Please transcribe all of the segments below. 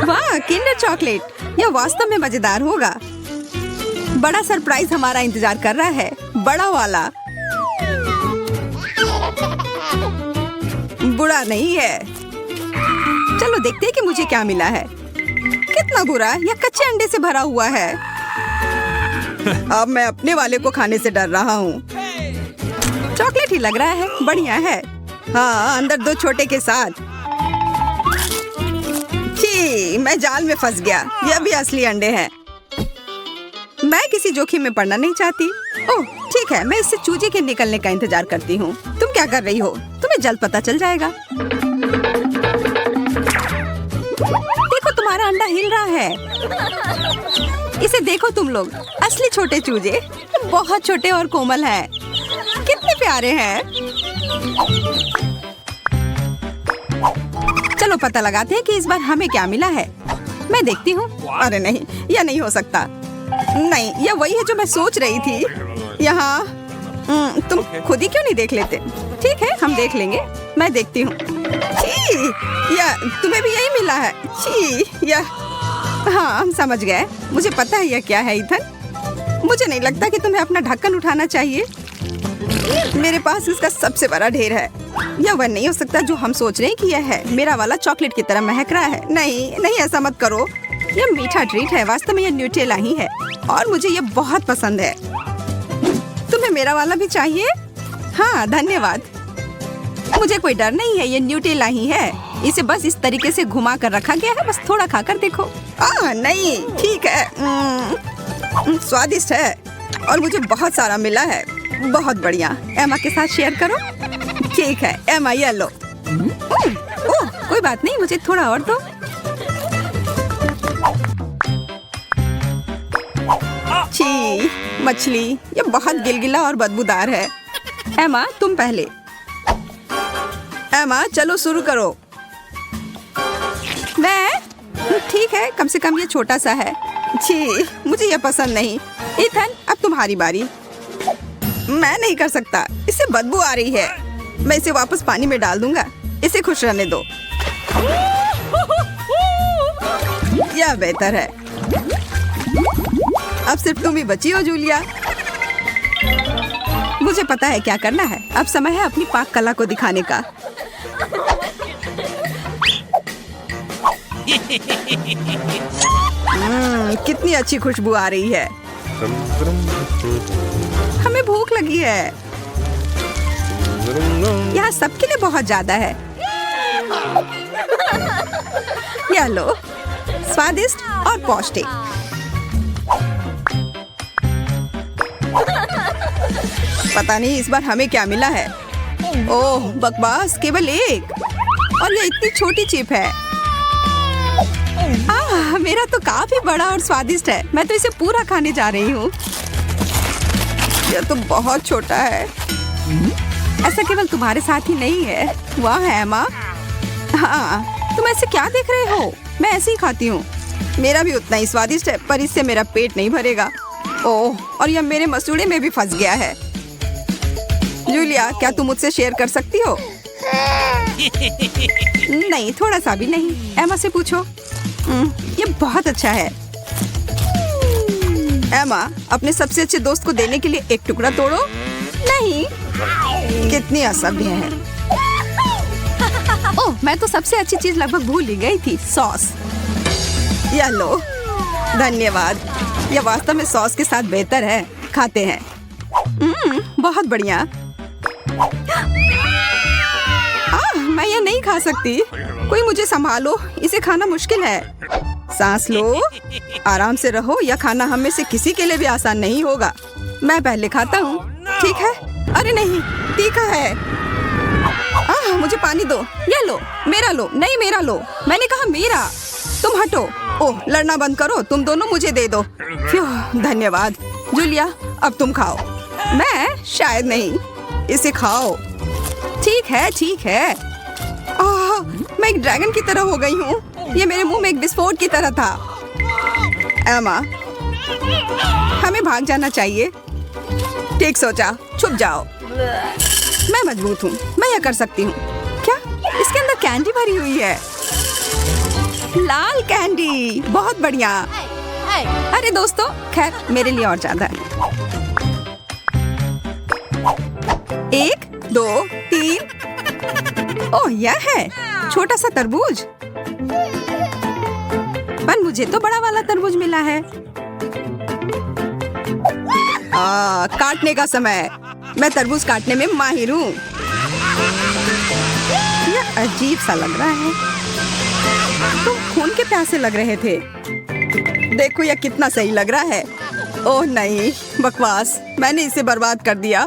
वाह, Kinder chocolate, यह वास्तव में मजेदार होगा। बड़ा सरप्राइज हमारा इंतजार कर रहा है, बड़ा वाला। बुरा नहीं है। चलो देखते हैं कि मुझे क्या मिला है। कितना बुरा, यह कच्चे अंडे से भरा हुआ है। अब मैं अपने वाले को खाने से डर रहा हूँ। चॉकलेट ही लग रहा है, बढ़िया है। हाँ, अंदर दो छोटे के साथ। छी, मैं जाल में फंस गया। यह भी असली अंडे हैं। मैं किसी जोखिम में पड़ना नहीं चाहती। ओह ठीक है, मैं इससे चूजे के निकलने का इंतजार करती हूँ। तुम क्या कर रही हो? तुम्हें जल्द पता चल जाएगा। देखो, तुम्हारा अंडा हिल रहा है। इसे देखो तुम लोग, असली छोटे चूजे, बहुत छोटे और कोमल हैं। कितने प्यारे हैं। चलो पता लगाते हैं कि इस बार हमें क्या मिला है। मैं देखती हूँ। अरे नहीं, यह नहीं हो सकता। नहीं, यह वही है जो मैं सोच रही थी। यहाँ तुम खुद ही क्यों नहीं देख लेते? ठीक है, हम देख लेंगे। मैं देखती हूँ। यह तुम्हें भी यही मिला है? यह हाँ, हम समझ गए। मुझे पता है यह क्या है ईथन। मुझे नहीं लगता कि तुम्हें अपना ढक्कन उठाना चाहिए। मेरे पास इसका सबसे बड़ा ढेर है। यह वह नहीं हो सकता जो हम सोच रहे हैं कि यह है। मेरा वाला चॉकलेट की तरह महक रहा है। नहीं नहीं, ऐसा मत करो। यह मीठा ट्रीट है। वास्तव में यह न्यूटेला ही है और मुझे यह बहुत पसंद है। तुम्हें मेरा वाला भी चाहिए? हाँ धन्यवाद। मुझे कोई डर नहीं है, ये न्यूटेला ही है। इसे बस इस तरीके से घुमा कर रखा गया है। बस थोड़ा खाकर देखो। नहीं, ठीक है। स्वादिष्ट है और मुझे बहुत सारा मिला है। बहुत बढ़िया। एमा के साथ शेयर करो। ठीक है एमा, ये लो। कोई बात नहीं, मुझे थोड़ा और दो। छी, मछली, ये बहुत गिलगिला और बदबूदार है। एमा तुम पहले। एमा चलो शुरू करो। मैं? ठीक है, कम से कम ये छोटा सा है। छी, मुझे ये पसंद नहीं। ईथन, अब तुम्हारी बारी। मैं नहीं कर सकता, इससे बदबू आ रही है। मैं इसे वापस पानी में डाल दूंगा। इसे खुश रहने दो। यह बेहतर है। अब सिर्फ तुम ही बची हो जूलिया। मुझे पता है क्या करना है। अब समय है अपनी पाक कला को दिखाने का। कितनी अच्छी खुशबू आ रही है। हमें भूख लगी है। यहाँ सबके लिए बहुत ज्यादा है। यह लो, स्वादिष्ट और पौष्टिक। पता नहीं इस बार हमें क्या मिला है। ओह बकवास, केवल एक। और ये इतनी छोटी चिप है। मेरा तो काफी बड़ा और स्वादिष्ट है। मैं तो इसे पूरा खाने जा रही हूँ। यह तो बहुत छोटा है। ऐसा केवल तुम्हारे साथ ही नहीं है। वाह है एमा। हाँ, तुम ऐसे क्या देख रहे हो? मैं ऐसे ही खाती हूँ। मेरा भी उतना ही स्वादिष्ट है, पर इससे मेरा पेट नहीं भरेगा। ओह, और यह मेरे मसूड़े में भी फंस गया है। जूलिया, क्या तुम मुझसे शेयर कर सकती हो? नहीं, थोड़ा सा भी नहीं। एमा से पूछो। ये बहुत अच्छा है। एमा, अपने सबसे अच्छे दोस्त को देने के लिए एक टुकड़ा तोड़ो। नहीं, कितनी असभ्य है। ओह, मैं तो सबसे अच्छी चीज लगभग भूल ही गई थी, सॉस। यह लो। धन्यवाद। यह वास्तव में सॉस के साथ बेहतर है। खाते हैं। बहुत बढ़िया। मैं यह नहीं खा सकती। कोई मुझे संभालो, इसे खाना मुश्किल है। सांस लो, आराम से रहो। यह खाना हम में से किसी के लिए भी आसान नहीं होगा। मैं पहले खाता हूँ। ठीक है? अरे नहीं, तीखा है। मुझे पानी दो। यह लो, मेरा लो। नहीं, मेरा लो। मैंने कहा मेरा। तुम हटो। ओह, लड़ना बंद करो। तुम दोनों मुझे दे दो। धन्यवाद। जूलिया, अब तुम खाओ। मैं? शायद नहीं। इसे खाओ। ठीक है, ठीक है। मैं एक ड्रैगन की तरह हो गई हूँ। ये मेरे मुंह में एक विस्फोट की तरह था। एमा, हमें भाग जाना चाहिए। ठीक सोचा, छुप जाओ। मैं मजबूत हूँ, मैं यह कर सकती हूँ। क्या? इसके अंदर कैंडी भरी हुई है। लाल कैंडी, बहुत बढ़िया। अरे दोस्तों, खैर मेरे लिए और ज्यादा है। 1, 2, 3। ओह, यह है छोटा सा तरबूज। पर मुझे तो बड़ा वाला तरबूज मिला है। काटने का समय। मैं तरबूज काटने में माहिर हूँ। यह अजीब सा लग रहा है। तुम खून के प्यासे लग रहे थे। देखो यह कितना सही लग रहा है। ओह नहीं, बकवास, मैंने इसे बर्बाद कर दिया।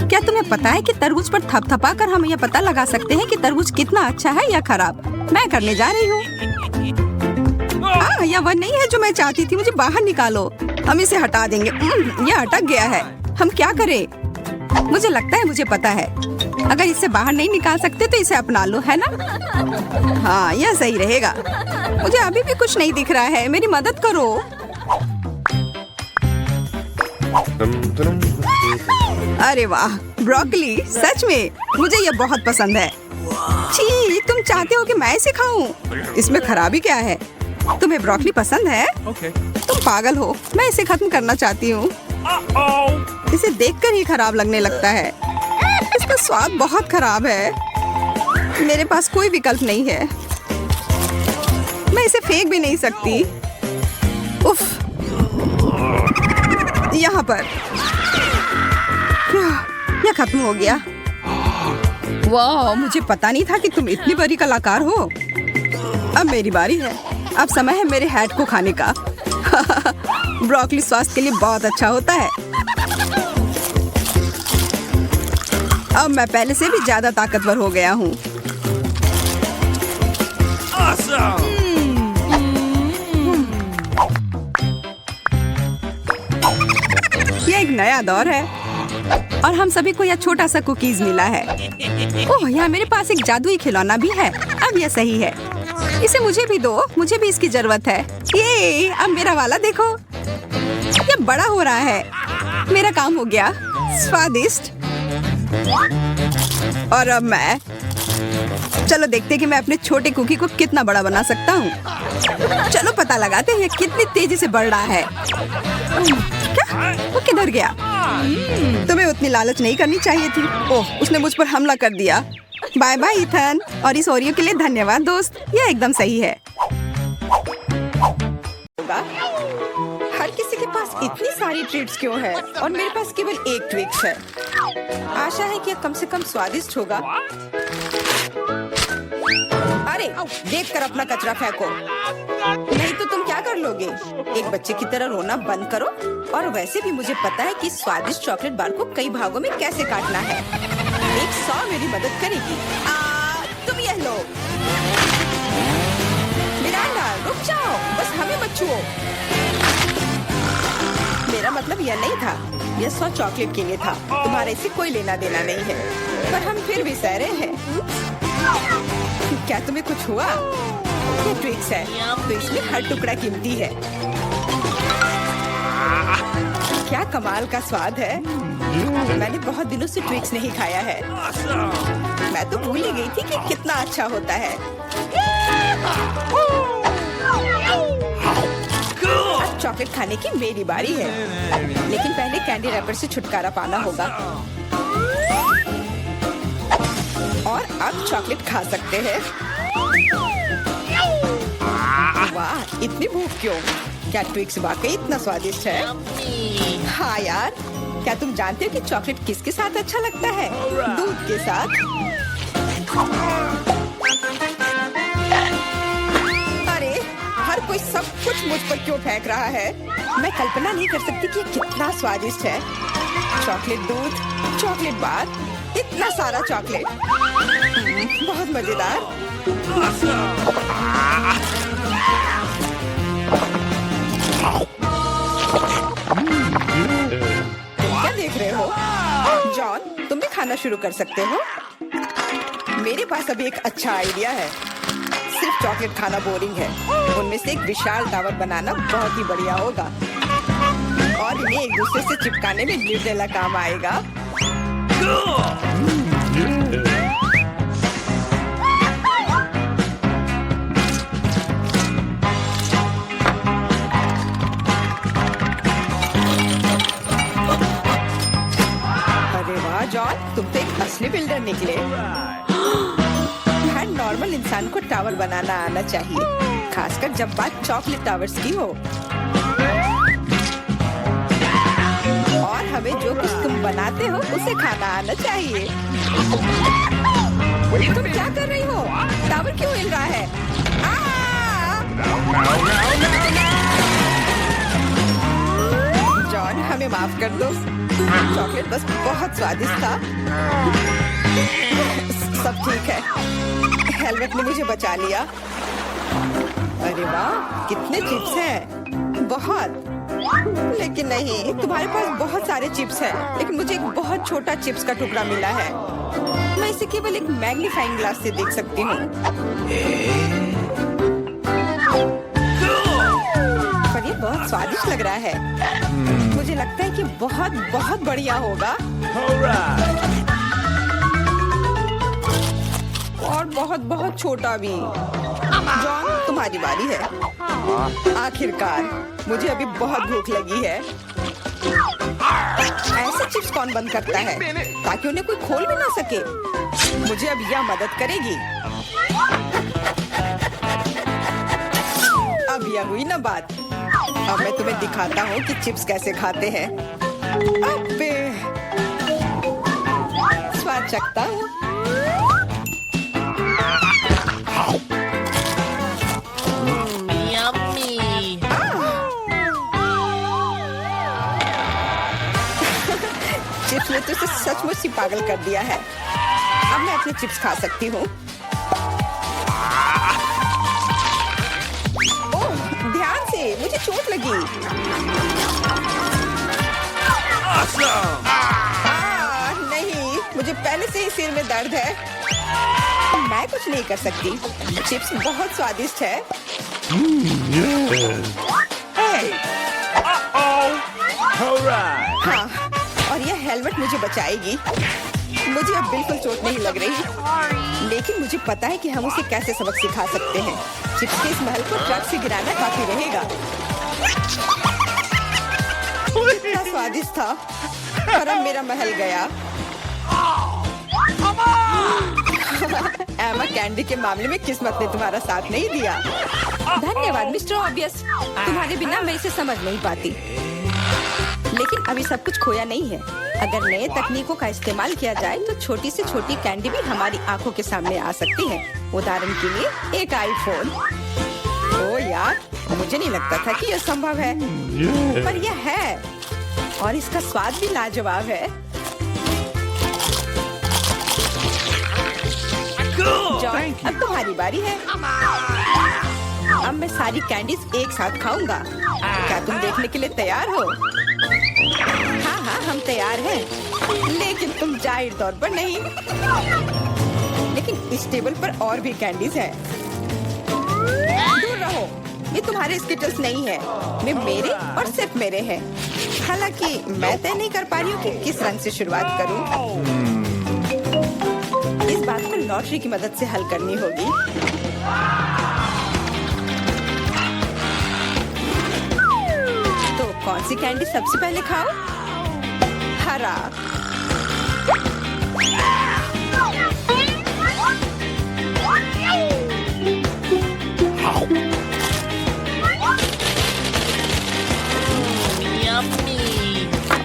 क्या तुम्हें पता है कि तरबूज पर थपथपा कर हम यह पता लगा सकते हैं कि तरबूज कितना अच्छा है या खराब? मैं करने जा रही हूँ। यह वह नहीं है जो मैं चाहती थी। मुझे बाहर निकालो। हम इसे हटा देंगे। यह अटक गया है। हम क्या करें? मुझे लगता है मुझे पता है। अगर इसे बाहर नहीं निकाल सकते तो इसे अपना लो, है ना? हाँ, यह सही रहेगा। मुझे अभी भी कुछ नहीं दिख रहा है। मेरी मदद करो। अरे वाह, ब्रोकली, सच में मुझे यह बहुत पसंद है। छी, तुम चाहते हो कि मैं इसे खाऊं? इसमें खराबी क्या है? तुम्हें ब्रोकली पसंद है? तुम पागल हो। मैं इसे खत्म करना चाहती हूँ। इसे देखकर ही खराब लगने लगता है। इसका स्वाद बहुत खराब है। मेरे पास कोई विकल्प नहीं है। मैं इसे फेंक भी नहीं सकती। उफ, यहाँ पर यह खत्म हो गया। वाह, मुझे पता नहीं था कि तुम इतनी बड़ी कलाकार हो। अब मेरी बारी है। अब समय है मेरे हैट को खाने का। ब्रोकली स्वास्थ्य के लिए बहुत अच्छा होता है। अब मैं पहले से भी ज्यादा ताकतवर हो गया हूँ। यह एक नया दौर है और हम सभी को यह छोटा सा कुकीज मिला है। ओह, यहाँ मेरे पास एक जादुई खिलौना भी है। अब यह सही है। इसे मुझे भी दो। मुझे भी इसकी जरूरत है। ये अब मेरा वाला देखो, यह बड़ा हो रहा है। मेरा काम हो गया। स्वादिष्ट। और अब मैं, चलो देखते हैं कि मैं अपने छोटे कुकी को कितना बड़ा बना सकता हूँ। चलो पता लगाते हैं कितनी तेजी से बढ़ रहा है। क्या? वो किधर गया? तुम्हें उतनी लालच नहीं करनी चाहिए थी। ओह, उसने मुझ पर हमला कर दिया। बाय बाय इथन, और इस ओरियो के लिए धन्यवाद दोस्त। यह एकदम सही है। हर किसी के पास इतनी सारी ट्रीट्स क्यों है और मेरे पास केवल एक ट्विक्स है। आशा है कि यह कम से कम स्वादिष्ट होगा। अरे, देखकर अपना कचरा फेंको, नहीं तो तुम क्या कर लोगे? एक बच्चे की तरह रोना बंद करो। और वैसे भी मुझे पता है कि स्वादिष्ट चॉकलेट बार को कई भागों में कैसे काटना है। एक 100 मेरी मदद करेगी। तुम यह लो। मिरांडा, रुक जाओ, बस हमें मत छुओ। मेरा मतलब यह नहीं था। यह 100 चॉकलेट के लिए था। तुम्हारे इससे कोई लेना देना नहीं है। पर हम फिर भी सहरे हैं। क्या तुम्हें कुछ हुआ? ये ट्विक्स है, तो इसमें हर टुकड़ा कीमती है। क्या कमाल का स्वाद है। मैंने बहुत दिनों से ट्विक्स नहीं खाया है। मैं तो भूल ही गई थी कि कितना अच्छा होता है। अब चॉकलेट खाने की मेरी बारी है, लेकिन पहले कैंडी रैपर से छुटकारा पाना होगा। और अब चॉकलेट खा सकते हैं। वाह, इतनी भूख क्यों? क्या ट्विक्स वाकई इतना स्वादिष्ट है? हाँ यार, क्या तुम जानते हो कि चॉकलेट किसके साथ अच्छा लगता है? दूध के साथ। अरे, हर कोई सब कुछ मुझ पर क्यों फेंक रहा है? मैं कल्पना नहीं कर सकती कि कितना स्वादिष्ट है। चॉकलेट दूध, चॉकलेट बार, इतना सारा चॉकलेट, बहुत मजेदार। क्या देख रहे हो? जॉन, तुम भी खाना शुरू कर सकते हो। मेरे पास अभी एक अच्छा आइडिया है। सिर्फ चॉकलेट खाना बोरिंग है। उनमें से एक विशाल टावर बनाना बहुत ही बढ़िया होगा और इन्हें एक दूसरे से चिपकाने में निर्देला काम आएगा। निकले। हर नॉर्मल इंसान को टावर बनाना आना चाहिए, खासकर जब बात चॉकलेट टावर्स की हो। और हमें जो कुछ तुम बनाते हो उसे खाना आना चाहिए। तुम क्या कर रही हो? टावर क्यों हिल रहा है? जॉन, हमें माफ कर दो। चॉकलेट बस बहुत स्वादिष्ट था। सब ठीक है। हेलमेट ने मुझे बचा लिया। अरे वाह, कितने चिप्स हैं। बहुत। लेकिन नहीं, तुम्हारे पास बहुत सारे चिप्स हैं, लेकिन मुझे एक बहुत छोटा चिप्स का टुकड़ा मिला है। मैं इसे केवल एक मैग्नीफाइंग ग्लास से देख सकती हूँ। पर ये बहुत स्वादिष्ट लग रहा है। मुझे लगता है कि बहुत बहुत बढ़िया होगा। और बहुत बहुत छोटा भी। जॉन, तुम्हारी बारी है। आखिरकार, मुझे अभी बहुत भूख लगी है। ऐसे चिप्स कौन बंद करता है ताकि उन्हें कोई खोल भी ना सके? मुझे अब यह मदद करेगी। अब यह हुई ना बात। अब मैं तुम्हें दिखाता हूँ कि चिप्स कैसे खाते हैं। अबे, स्वाद चखता हूँ। चिप्स ने तो इसे सचमुच ही पागल कर दिया है। अब मैं अपने चिप्स खा सकती हूँ। ओह, ध्यान से, मुझे चोट लगी। नहीं, मुझे पहले से ही सिर में दर्द है। मैं कुछ नहीं कर सकती। चिप्स बहुत स्वादिष्ट है। हाँ, और यह हेलमेट मुझे बचाएगी। मुझे अब बिल्कुल चोट नहीं लग रही, लेकिन मुझे पता है कि हम उसे कैसे सबक सिखा सकते हैं। चिप्स के इस महल को ट्रक से गिराना काफी रहेगा। कितना स्वादिष्ट था, पर अब मेरा महल गया। एमा, कैंडी के मामले में किस्मत ने तुम्हारा साथ नहीं दिया। धन्यवाद मिस्टर ऑब्वियस। तुम्हारे बिना मैं इसे समझ नहीं पाती। लेकिन अभी सब कुछ खोया नहीं है। अगर नए तकनीकों का इस्तेमाल किया जाए तो छोटी से छोटी कैंडी भी हमारी आंखों के सामने आ सकती है। उदाहरण के लिए एक आईफोन। ओ यार, मुझे नहीं लगता था कि यह संभव है, पर यह है। और इसका स्वाद भी लाजवाब है। जॉन, अब तुम्हारी बारी है। अब मैं सारी कैंडीज एक साथ खाऊंगा। क्या तुम देखने के लिए तैयार हो? हाँ हाँ, हम तैयार हैं। लेकिन तुम जाहिर तौर पर नहीं। लेकिन इस टेबल पर और भी कैंडीज हैं। दूर रहो, ये तुम्हारे स्किटल्स नहीं है। ये मेरे और सिर्फ मेरे हैं। हालांकि मैं तय नहीं कर पा रही हूँ कि किस रंग से शुरुआत करूँ। इस बात को लॉटरी की मदद से हल करनी होगी। तो कौन सी कैंडी सबसे पहले खाओ? हरा।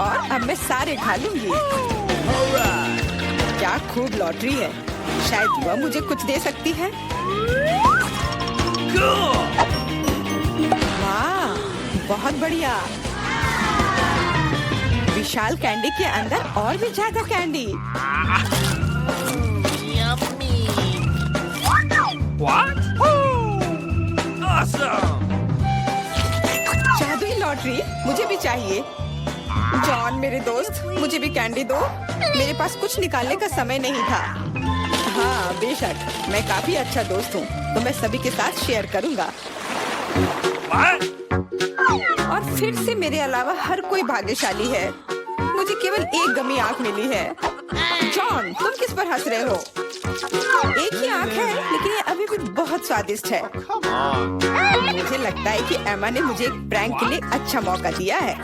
और अब मैं सारे खा लूंगी। क्या खूब लॉटरी है। शायद वह मुझे कुछ दे सकती है। वाह, बहुत बढ़िया। विशाल कैंडी के अंदर और भी ज्यादा कैंडी। जादुई लॉटरी, मुझे भी चाहिए। जॉन मेरे दोस्त, मुझे भी कैंडी दो। मेरे पास कुछ निकालने का समय नहीं था। हाँ बेशक, मैं काफी अच्छा दोस्त हूँ, तो मैं सभी के साथ शेयर करूँगा। और फिर से मेरे अलावा हर कोई भाग्यशाली है। मुझे केवल एक गमी आंख मिली है। जॉन, तुम किस पर हंस रहे हो? एक ही आंख है, लेकिन ये अभी भी बहुत स्वादिष्ट है। मुझे लगता है कि एमा ने मुझे एक प्रैंक के लिए अच्छा मौका दिया है।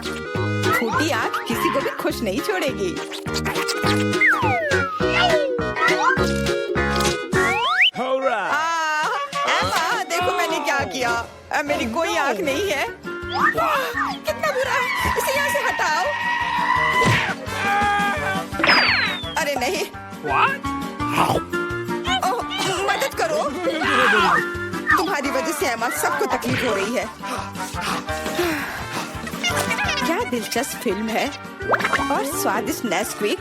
फूटी आंख किसी को भी खुश नहीं छोड़ेगी। क्या किया? अब मेरी कोई आँख नहीं है। कितना बुरा है, इसे यहाँ से हटाओ। अरे नहीं। ओह, मदद करो। तुम्हारी वजह से एमा सबको तकलीफ हो रही है। क्या दिलचस्प फिल्म है और स्वादिष्ट नेस्क्विक।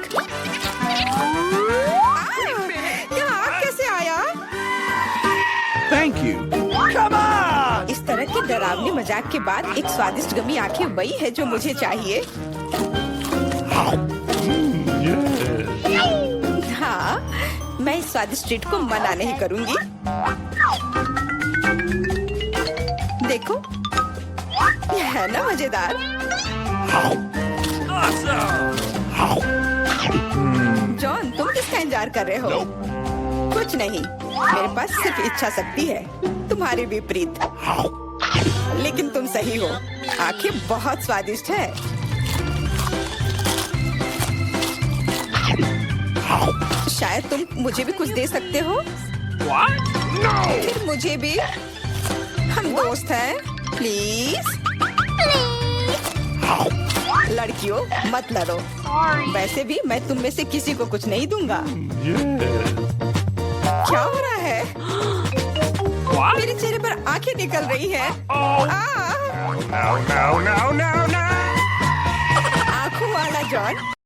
यहाँ आग कैसे आया? Thank you. Come on! इस तरह के डरावने मजाक के बाद एक स्वादिष्ट गमी आखिर वही है जो मुझे चाहिए। हाँ, मैं इस स्वादिष्ट ट्रीट को मना नहीं करूंगी। देखो, यह है ना मजेदार। जॉन, तुम किसका इंतजार कर रहे हो? कुछ नहीं, मेरे पास सिर्फ इच्छा शक्ति है, तुम्हारे विपरीत। लेकिन तुम सही हो, आंखें बहुत स्वादिष्ट है। शायद तुम मुझे भी कुछ दे सकते हो। फिर मुझे भी। हम दोस्त हैं, प्लीज। लड़कियों, मत लड़ो। वैसे भी मैं तुम में से किसी को कुछ नहीं दूंगा। क्या हो रहा है? मेरे चेहरे पर आंखें निकल रही हैं। आंखों वाला जॉन।